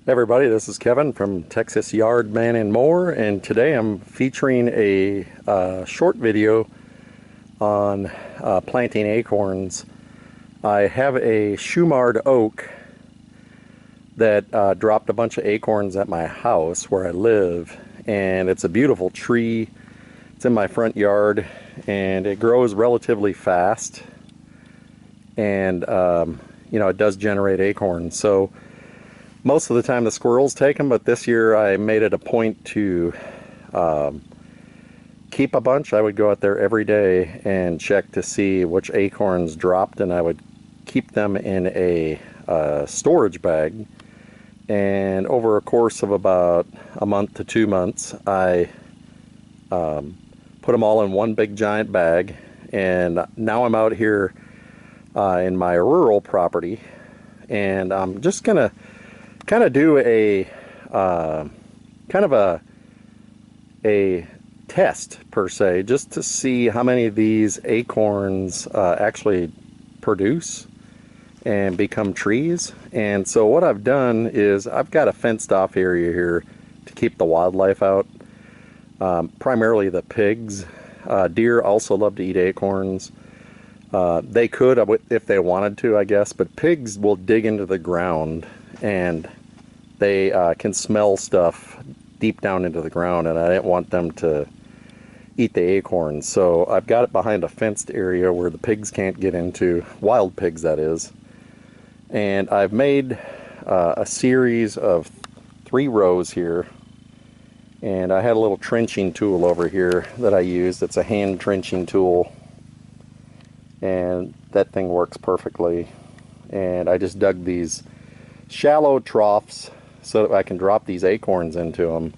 Everybody, this is Kevin from Texas Yard Man and More, and today I'm featuring a short video on planting acorns. I have a Shumard oak that dropped a bunch of acorns at my house where I live, and it's a beautiful tree. It's in my front yard and it grows relatively fast, and it does generate acorns. So most of the time the squirrels take them, but this year I made it a point to keep a bunch. I would go out there every day and check to see which acorns dropped, and I would keep them in a storage bag. And over a course of about a month to 2 months, I put them all in one big giant bag. And now I'm out here in my rural property, and I'm just gonna kind of do a a test per se, just to see how many of these acorns actually produce and become trees. And so what I've done is I've got a fenced off area here to keep the wildlife out, primarily the pigs. Deer also love to eat acorns. They could if they wanted to, I guess, but pigs will dig into the ground and they can smell stuff deep down into the ground, and I didn't want them to eat the acorns. So I've got it behind a fenced area where the pigs can't get into, wild pigs that is. And I've made a series of 3 rows here, and I had a little trenching tool over here that I used. It's a hand trenching tool, and that thing works perfectly. And I just dug these shallow troughs so that I can drop these acorns into them.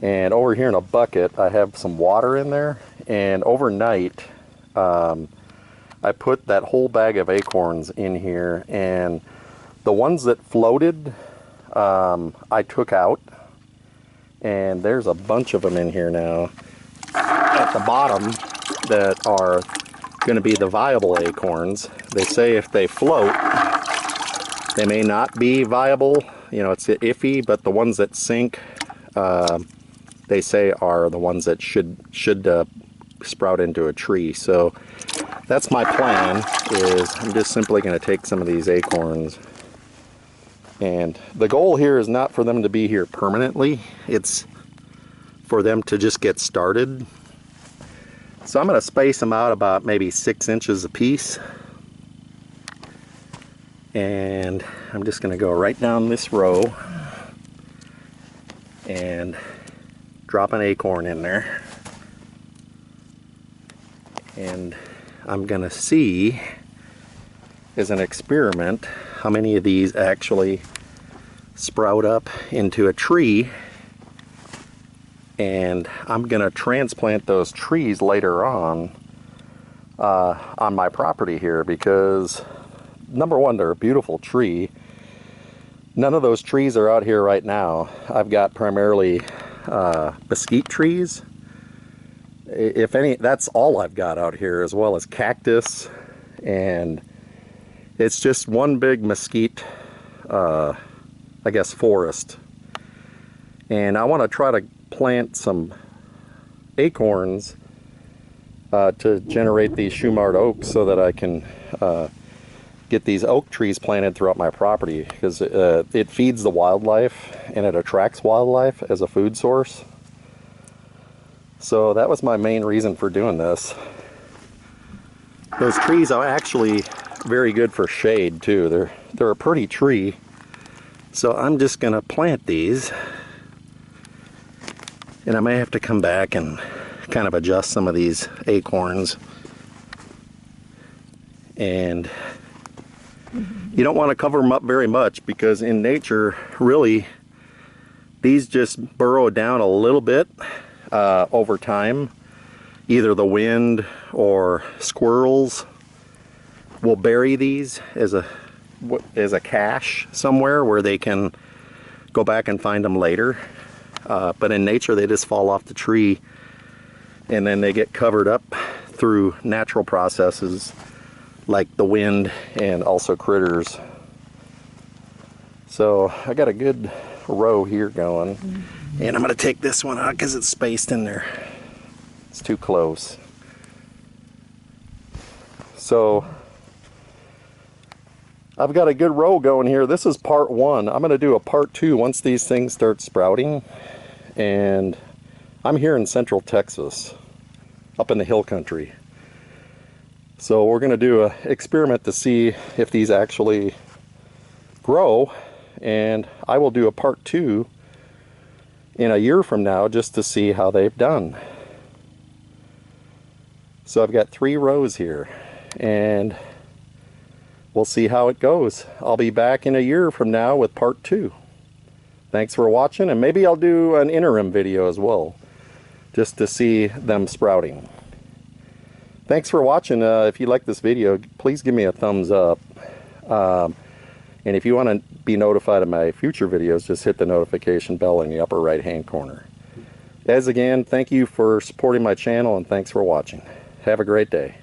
And over here in a bucket I have some water in there, and overnight I put that whole bag of acorns in here, and the ones that floated I took out, and there's a bunch of them in here now at the bottom that are going to be the viable acorns. They say if they float they may not be viable, it's iffy, but the ones that sink they say are the ones that should sprout into a tree. So that's my plan, is I'm just simply going to take some of these acorns, and the goal here is not for them to be here permanently, it's for them to just get started. So I'm going to space them out about maybe 6 inches a piece, and I'm just going to go right down this row and drop an acorn in there, and I'm going to see, as an experiment, how many of these actually sprout up into a tree. And I'm going to transplant those trees later on my property here, because number one, they're a beautiful tree. None of those trees are out here right now. I've got primarily mesquite trees. If any, that's all I've got out here, as well as cactus, and it's just one big mesquite I guess forest. And I want to try to plant some acorns to generate these Shumard oaks, so that I can get these oak trees planted throughout my property, because it feeds the wildlife and it attracts wildlife as a food source. So that was my main reason for doing this. Those trees are actually very good for shade too. They're a pretty tree. So I'm just gonna plant these, and I may have to come back and kind of adjust some of these acorns. And you don't want to cover them up very much, because in nature, really, these just burrow down a little bit over time. Either the wind or squirrels will bury these as a cache somewhere where they can go back and find them later. But in nature, they just fall off the tree, and then they get covered up through natural processes like the wind and also critters. So I got a good row here going, and I'm going to take this one out because it's spaced in there. It's too close. So I've got a good row going here. This is part one. I'm going to do a part two once these things start sprouting. And I'm here in central Texas, up in the hill country. So we're going to do an experiment to see if these actually grow. And I will do a part two in a year from now just to see how they've done. So I've got 3 rows here, and we'll see how it goes. I'll be back in a year from now with part 2. Thanks for watching, and maybe I'll do an interim video as well, just to see them sprouting. Thanks for watching. If you like this video, please give me a thumbs up. And if you want to be notified of my future videos, just hit the notification bell in the upper right hand corner. As again, thank you for supporting my channel, and thanks for watching. Have a great day.